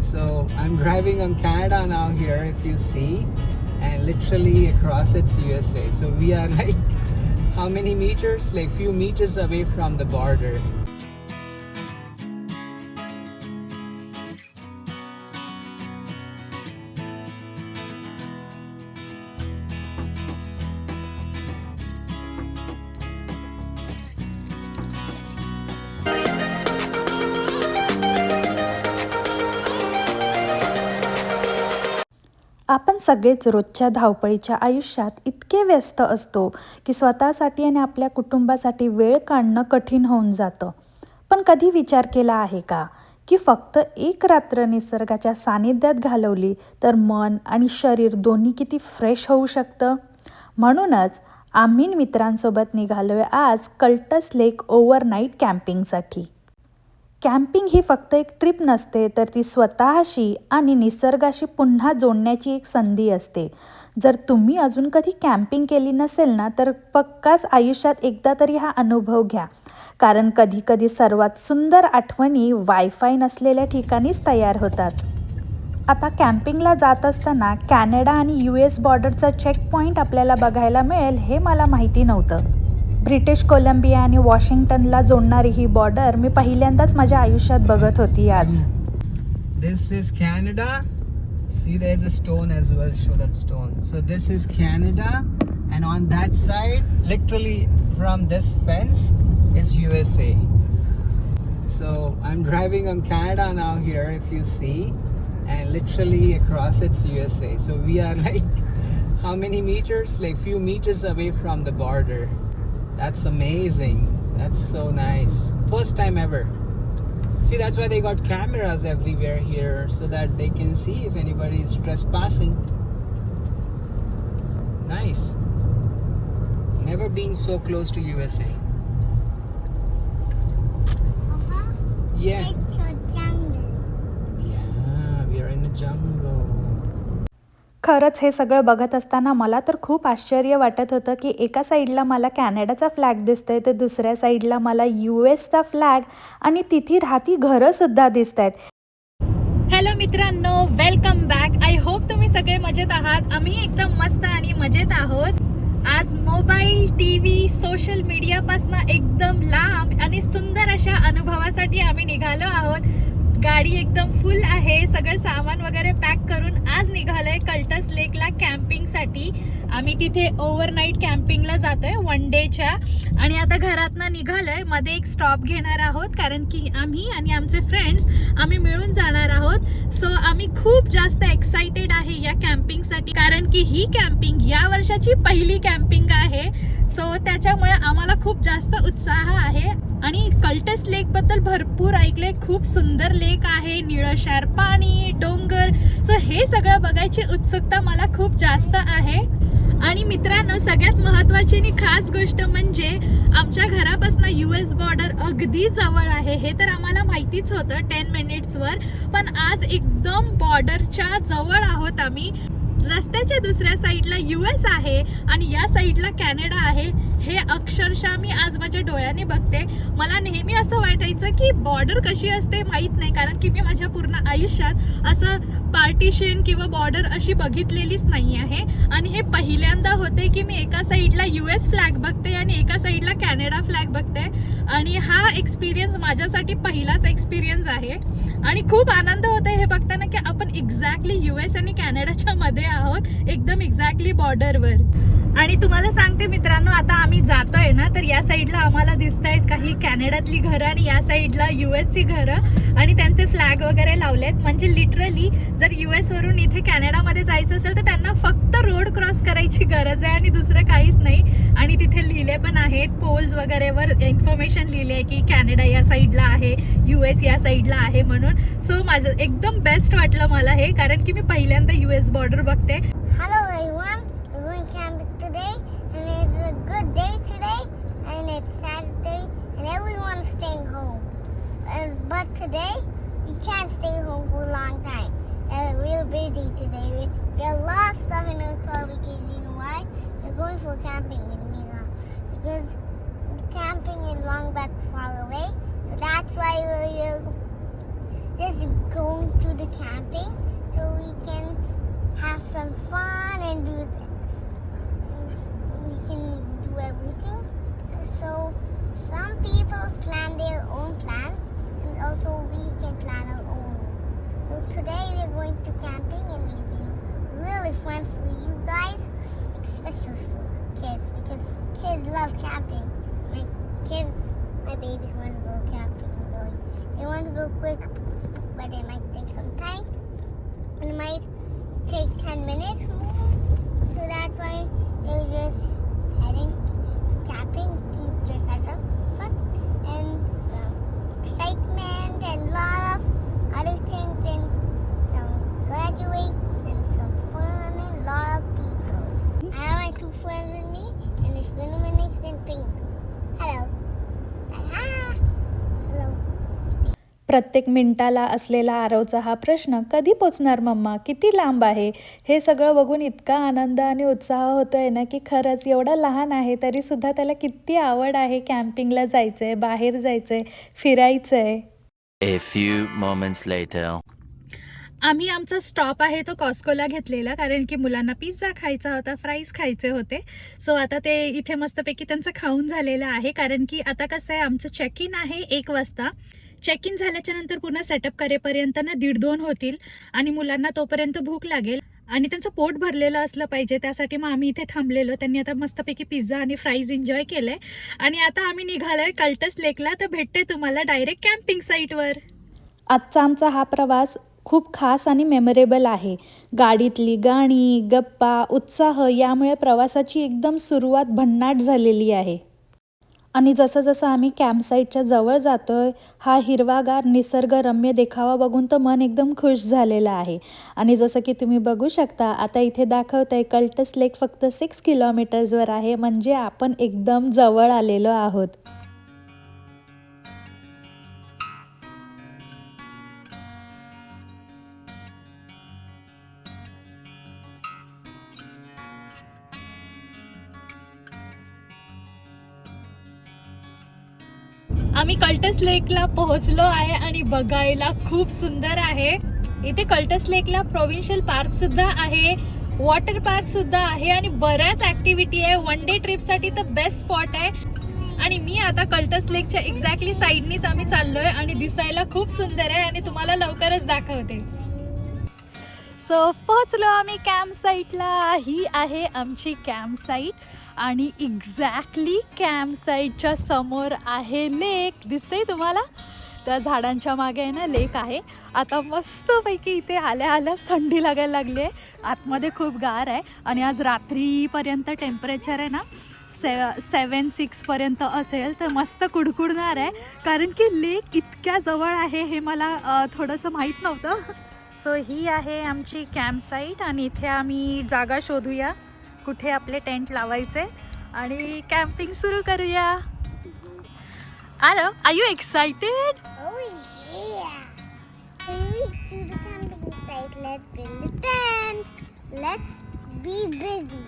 So I'm driving on Canada now here, if you see, and literally across it's USA. So we are like how many meters? Like few meters away from the border. आपण सगळेच रोजच्या धावपळीच्या आयुष्यात इतके व्यस्त असतो की स्वतःसाठी आणि आपल्या कुटुंबासाठी वेळ काढणं कठीण होऊन जातं. पण कधी विचार केला आहे का की फक्त एक रात्र निसर्गाच्या सानिध्यात घालवली तर मन आणि शरीर दोन्ही किती फ्रेश होऊ शकतं? म्हणूनच आम्ही मित्रांसोबत निघालोय आज कल्टस लेक ओव्हरनाईट कॅम्पिंगसाठी. कॅम्पिंग ही फक्त एक ट्रिप नसते, तर ती स्वतःशी आणि निसर्गाशी पुन्हा जोडण्याची एक संधी असते. जर तुम्ही अजून कधी कॅम्पिंग केली नसेल ना, तर पक्काच आयुष्यात एकदा तरी हा अनुभव घ्या. कारण कधीकधी सर्वात सुंदर आठवणी वायफाय नसलेल्या ठिकाणीच तयार होतात. आता कॅम्पिंगला जात असताना कॅनडा आणि US बॉर्डरचा चेकपॉईंट आपल्याला बघायला मिळेल हे मला माहिती नव्हतं. ब्रिटिश कोलंबिया आणि वॉशिंग्टनला जोडणारी ही बॉर्डर मी पहिल्यांदाच माझ्या आयुष्यात बघत होती आज. This is Canada. See, there's a stone as well. Show that stone. So this is Canada, and on that side, literally from this fence, is USA. So I'm driving on Canada now here, if you see, and literally across it's USA. So we are like how many meters? Like few meters away from the border. That's amazing. That's so nice. First time ever. See, that's why they got cameras everywhere here, so that they can see if anybody is trespassing. Nice. Never been so close to USA. Yeah. It's a jungle. Yeah, we are in a jungle. खरंच हे सगळं बघत असताना मला तर खूप आश्चर्य वाटत होतं की एका साईडला मला कॅनडाचा फ्लॅग दिसतोय, तर दुसऱ्या साईडला मला USचा फ्लॅग आणि तिथे राहती घरंसुद्धा दिसत आहेत. हॅलो मित्रांनो, वेलकम बॅक. आय होप तुम्ही सगळे मजेत आहात. आम्ही एकदम मस्त आणि मजेत आहोत. आज मोबाईल, TV, सोशल मीडियापासून एकदम लांब आणि सुंदर अशा अनुभवासाठी आम्ही निघालो आहोत. गाडी एकदम फुल आहे, सगळं सामान वगैरे पॅक करून आज निघालोय कल्टस लेकला कॅम्पिंगसाठी. आम्ही तिथे ओव्हरनाईट कॅम्पिंगला जातोय 1 डेच्या. आणि आता घरातनं निघालोय, मध्ये एक स्टॉप घेणार आहोत कारण की आम्ही आणि आमचे फ्रेंड्स आम्ही मिळून जाणार आहोत. सो आम्ही खूप जास्त एक्साइटेड आहे या कॅम्पिंगसाठी, कारण की ही कॅम्पिंग या वर्षाची पहिली कॅम्पिंग आहे. सो त्याच्यामुळे आम्हाला खूप जास्त उत्साह आहे. आणि कल्टस लेक बद्दल भरपूर ऐकलंय, खूप सुंदर लेक आहे, निळशार पाणी, डोंगर. सो हे सगळं बघायची उत्सुकता मला खूप जास्त आहे. आणि मित्रांनो, सगळ्यात महत्त्वाची आणि खास गोष्ट म्हणजे आमच्या घरापासून US बॉर्डर अगदी जवळ आहे. हे तर आम्हाला माहितीच होतं 10 मिनिट्सवर, पण आज एकदम बॉर्डरच्या जवळ आहोत आम्ही. रस्त्याच्या दुसऱ्या साईडला US आहे आणि या साईडला कॅनडा आहे. हे अक्षरशः मी आज माझ्या डोळ्याने बघते. मला नेहमी असं वाटायचं की बॉर्डर कशी असते माहीत नाही, कारण की मी माझ्या पूर्ण आयुष्यात असं पार्टिशन किंवा बॉर्डर अशी बघितलेलीच नाही आहे. आणि हे पहिल्यांदा होते की मी एका साईडला US फ्लॅग बघते आणि एका साईडला कॅनडा फ्लॅग बघते. आणि हा एक्सपिरियन्स माझ्यासाठी पहिलाच एक्सपिरियन्स आहे. आणि खूप आनंद होतोय हे बघताना की आपण एक्झॅक्टली US आणि कॅनडाच्या मध्ये आहोत, एकदम एक्झॅक्टली बॉर्डरवर. आणि तुम्हाला सांगते मित्रांनो, आता आम्ही जातोय ना, तर या साईडला आम्हाला दिसत आहेत काही कॅनडातली घरं आणि या साईडला USची घरं आणि त्यांचे फ्लॅग वगैरे लावलेत. म्हणजे लिटरली जर US वरून इथे कॅनडामध्ये जायचं असेल तर त्यांना फक्त रोड क्रॉस करायची गरज आहे आणि दुसरं काहीच नाही. आणि तिथे लिहिले पण आहेत, पोल्स वगैरेवर इन्फॉर्मेशन लिहिले आहे की कॅनडा या साईडला आहे, US या साईडला आहे म्हणून. सो माझं एकदम बेस्ट वाटलं मला हे, कारण की मी पहिल्यांदा US बॉर्डर बघते. Hello everyone, we're going camping today and it's a good day today and it's Saturday and everyone's staying home. But today we can't stay home for a long time. We're busy today. We have a lot of stuff in our car because you know why? We're going for camping with me now. Because camping is long but far away. So that's why we're just going to the camping so we can have some fun and do this. We can do everything. So some people plan their own plans and also we can plan our own. So today we're going to camping and it'll be really fun for you guys, especially for kids because kids love camping. My babies want to go camping really. They want to go quick, but it might take some time. It might take 10 minutes more. So that's why we're just heading to camping to just have some fun and some excitement and a lot of other things and some graduates and some fun and a lot of people. I have my two friends with me and it's Phoenix and Pink. Hello. Hello. प्रत्येक मिनिटाला असलेला आरवचा हा प्रश्न, कधी पोचणार mamma, किती लांब आहे, हे सगळं बघून इतका आनंद आणि उत्साह होतोय ना की खरंच एवढा लहान आहे तरीसुद्धा त्याला किती आवड आहे कॅम्पिंगला जायचं आहे, बाहेर जायचं आहे, फिरायचं आहे. A few moments later. आम्ही आमचा स्टॉप आहे तो कॉस्कोला घेतलेला कारण की मुलांना पिझ्झा खायचा होता, फ्राईज खायचे होते. सो आता ते इथे मस्तपैकी त्यांचं खाऊन झालेलं आहे कारण की आता कसं आहे आमचं चेक इन आहे 1 वाजता. चेक इन झाल्याच्या नंतर पुन्हा सेटअप करेपर्यंत ना 1:30-2 होतील आणि मुलांना तोपर्यंत भूक लागेल आणि त्यांचं पोट भरलेलं असलं पाहिजे त्यासाठी मग आम्ही इथे थांबलेलो. त्यांनी आता मस्तपैकी पिझ्झा आणि फ्राईज एन्जॉय केलंय आणि आता आम्ही निघालोय कल्टस लेकला. तर भेटते तुम्हाला डायरेक्ट कॅम्पिंग साईटवर. आजचा आमचा हा प्रवास खूप खास आणि मेमोरेबल आहे. गाडीतली गाणी, गप्पा, उत्साह यामुळे प्रवासाची एकदम सुरुवात भन्नाट झालेली आहे. आणि जसं जसं आम्ही कॅम्पसाईटच्या जवळ जातोय हा हिरवागार निसर्गरम्य देखावा बघून तर मन एकदम खुश झालेलं आहे. आणि जसं की तुम्ही बघू शकता आता इथे दाखवतंय कल्टस लेक फक्त 6 किलोमीटर्सवर आहे म्हणजे आपण एकदम जवळ आलेलो आहोत. आम्ही कल्टस लेकला पोहोचलो आहे आणि बघायला खूप सुंदर आहे. इथे कल्टस लेकला प्रोव्हिन्शियल पार्क सुद्धा आहे, वॉटर पार्क सुद्धा आहे आणि बऱ्याच ऍक्टिव्हिटी आहे. 1 डे ट्रिपसाठी तर बेस्ट स्पॉट आहे. आणि मी आता कल्टस लेकच्या एक्झॅक्टली साईडनीच आम्ही चाललोय आणि दिसायला खूप सुंदर आहे आणि तुम्हाला लवकरच दाखवते. सो पोहोचलो आम्ही कॅम्प साईटला. ही आहे आमची कॅम्प साईट आणि एक्झॅक्टली कॅम्प साईटच्या समोर आहे लेक. दिसतंय तुम्हाला? त्या झाडांच्या मागे आहे ना लेक आहे. आता मस्तपैकी इथे आल्या आल्याच थंडी लागायला लागली आहे. आतमध्ये खूप गार आहे आणि आज रात्रीपर्यंत टेम्परेचर आहे ना 7-6 पर्यंत असेल तर मस्त कुडकुडणार आहे कारण की लेक इतक्या जवळ आहे हे मला थोडंसं माहीत नव्हतं. सो ही आहे आमची कॅम्प साईट आणि इथे आम्ही जागा शोधूया कुठे आपले टेंट लावायचे आणि कॅम्पिंग सुरू करूया. Aarav, are you excited? Oh yeah! Hurry to the camping site. Let's build the tent. Let's be busy.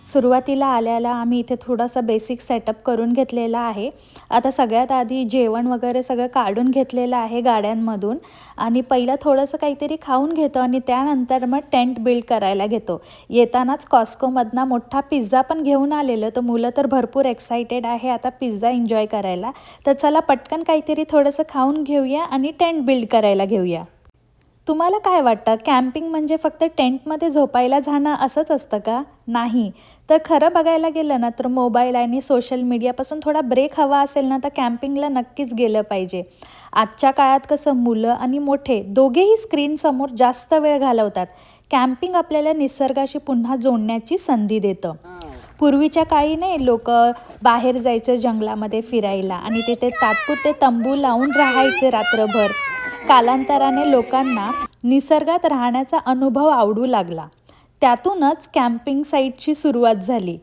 सुरुवातीला आल्याला आम्ही इथे थोडासा बेसिक सेटअप करून घेतलेला आहे. आता सगळ्यात आधी जेवण वगैरे सगळं काढून घेतलेलं आहे गाड्यांमधून आणि पहिलं थोडंसं काहीतरी खाऊन घेतो आणि त्यानंतर मग टेंट बिल्ड करायला घेतो. येतानाच कॉस्कोमधनं मोठा पिझ्झा पण घेऊन आलेलं तर मुलं तर भरपूर एक्सायटेड आहे आता पिझ्झा एन्जॉय करायला. तर चला पटकन काहीतरी थोडंसं खाऊन घेऊया आणि टेंट बिल्ड करायला घेऊया. तुम्हाला काय वाटतं कॅम्पिंग म्हणजे फक्त टेंटमध्ये झोपायला जाणं असंच असतं का? नाही. तर खरं बघायला गेलं ना तर मोबाईल आणि सोशल मीडियापासून थोडा ब्रेक हवा असेल ना तर कॅम्पिंगला नक्कीच गेलं पाहिजे. आजच्या काळात कसं मुलं आणि मोठे दोघेही स्क्रीनसमोर जास्त वेळ घालवतात. कॅम्पिंग आपल्याला निसर्गाशी पुन्हा जोडण्याची संधी देतं. पूर्वीच्या काळी नाही लोक बाहेर जायचं जंगलामध्ये फिरायला आणि तिथे तात्पुरते तंबू लावून राहायचे रात्रभर. कालांतराने लोकांना निसर्गात राहण्याचा अनुभव आवडू लागला. त्यातूनच कॅम्पिंग साईटची सुरुवात झाली.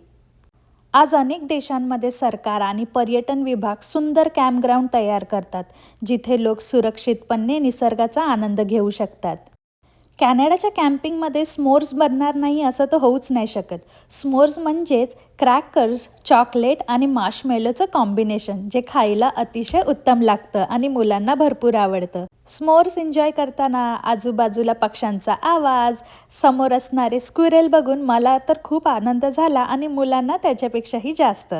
आज अनेक देशांमध्ये सरकार आणि पर्यटन विभाग सुंदर कॅम्पग्राऊंड तयार करतात, जिथे लोक सुरक्षितपणे निसर्गाचा आनंद घेऊ शकतात. कॅनडाच्या कॅम्पिंगमध्ये स्मोर्स बनणार नाही असं तर होऊच नाही शकत. स्मोर्स म्हणजेच क्रॅकर्स, चॉकलेट आणि मार्शमेलोचं कॉम्बिनेशन, जे खायला अतिशय उत्तम लागतं आणि मुलांना भरपूर आवडतं. स्मोर्स एन्जॉय करताना आजूबाजूला पक्ष्यांचा आवाज, समोर असणारे स्क्विरेल बघून मला तर खूप आनंद झाला आणि मुलांना त्याच्यापेक्षाही जास्त.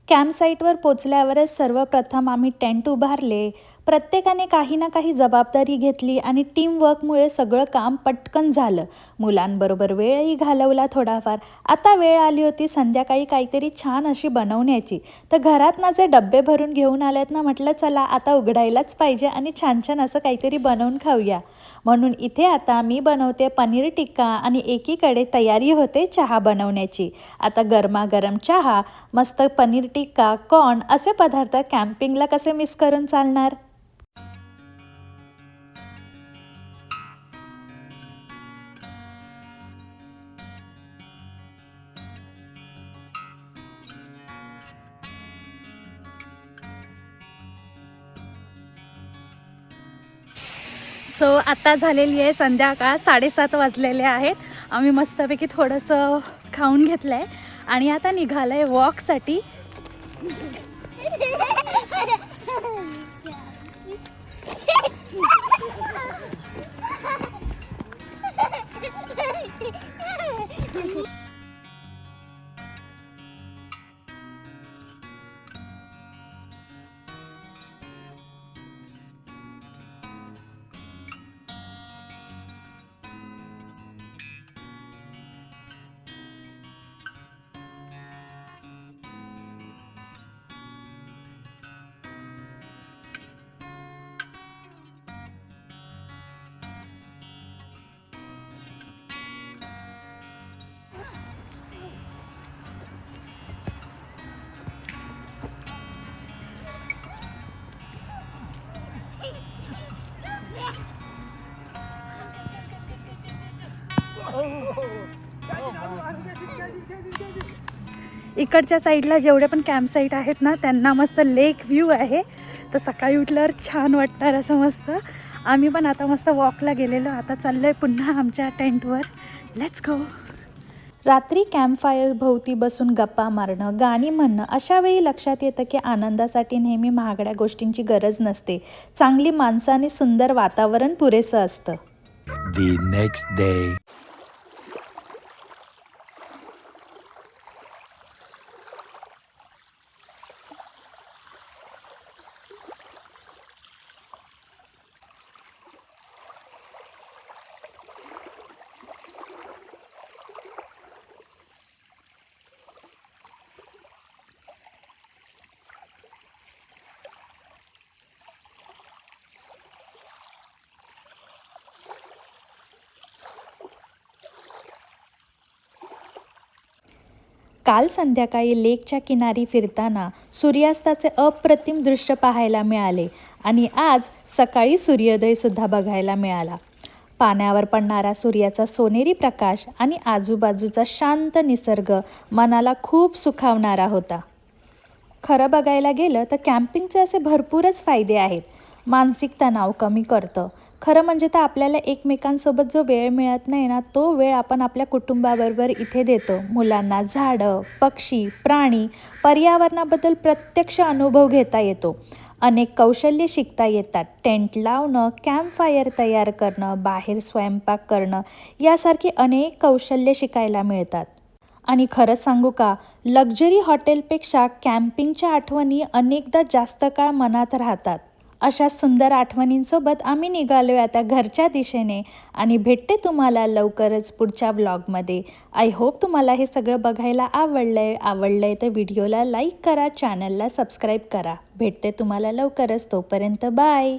कॅम्पसाईटवर पोचल्यावरच सर्वप्रथम आम्ही टेंट उभारले. प्रत्येकाने काही ना काही जबाबदारी घेतली आणि टीमवर्कमुळे सगळं काम पटकन झालं. मुलांबरोबर वेळही घालवला थोडाफार. आता वेळ आली होती संध्याकाळी काहीतरी छान अशी बनवण्याची. तर घरात ना जे डब्बे भरून घेऊन आलेत ना, म्हटलं चला आता उघडायलाच पाहिजे आणि छान छान असं काहीतरी बनवून खाऊया. म्हणून इथे आता मी बनवते पनीर टिक्का आणि एकीकडे तयारी होते चहा बनवण्याची. आता गरमागरम चहा, मस्त पनीर टिक्का, कॉर्न असे पदार्थ कॅम्पिंगला कसे मिस करून चालणार. सो आता झालेली आहे संध्याकाळ, 7:30 वाजलेले आहेत. आम्ही मस्तपैकी थोडंसं खाऊन घेतलं आहे आणि आता निघालं आहे वॉकसाठी. इकडच्या साईडला जेवढे पण कॅम्प साईट आहेत ना, त्यांना मस्त लेक व्ह्यू आहे. तर सकाळी उठल्यावर छान वाटणार असं मस्त. आम्ही पण आता मस्त वॉकला गेलेलो. आता चाललो आहे पुन्हा आमच्या टेंटवर. Let's go. रात्री कॅम्पफायर भोवती बसून गप्पा मारणं, गाणी म्हणणं, अशा वेळी लक्षात येतं की आनंदासाठी नेहमी महागड्या गोष्टींची गरज नसते. चांगली माणसं आणि सुंदर वातावरण पुरेसं असतं. The next day. काल संध्याकाळी लेकच्या किनारी फिरताना सूर्यास्ताचे अप्रतिम दृश्य पाहायला मिळाले आणि आज सकाळी सूर्योदयसुद्धा बघायला मिळाला. पाण्यावर पडणारा सूर्याचा सोनेरी प्रकाश आणि आजूबाजूचा शांत निसर्ग मनाला खूप सुखावणारा होता. खरं बघायला गेलं तर कॅम्पिंगचे असे भरपूरच फायदे आहेत. मानसिक तणाव कमी करतं. खरं म्हणजे तर आपल्याला एकमेकांसोबत जो वेळ मिळत नाही ना, तो वेळ आपण आपल्या कुटुंबाबरोबर इथे देतो. मुलांना झाडं, पक्षी, प्राणी, पर्यावरणाबद्दल प्रत्यक्ष अनुभव घेता येतो. अनेक कौशल्य शिकता येतात. टेंट लावणं, कॅम्पफायर तयार करणं, बाहेर स्वयंपाक करणं यासारखी अनेक कौशल्य शिकायला मिळतात. आणि खरं सांगू का, लक्झरी हॉटेलपेक्षा कॅम्पिंगच्या आठवणी अनेकदा जास्त काळ मनात राहतात. अशा सुंदर आठवणींसोबत आम्ही निघालोय आता घरच्या दिशेने आणि भेटते तुम्हाला लवकरच पुढच्या व्लॉगमध्ये. आय होप तुम्हाला हे सगळं बघायला आवडलंय तर व्हिडिओला लाईक करा, चॅनलला सबस्क्राईब करा. भेटते तुम्हाला लवकरच. तोपर्यंत बाय.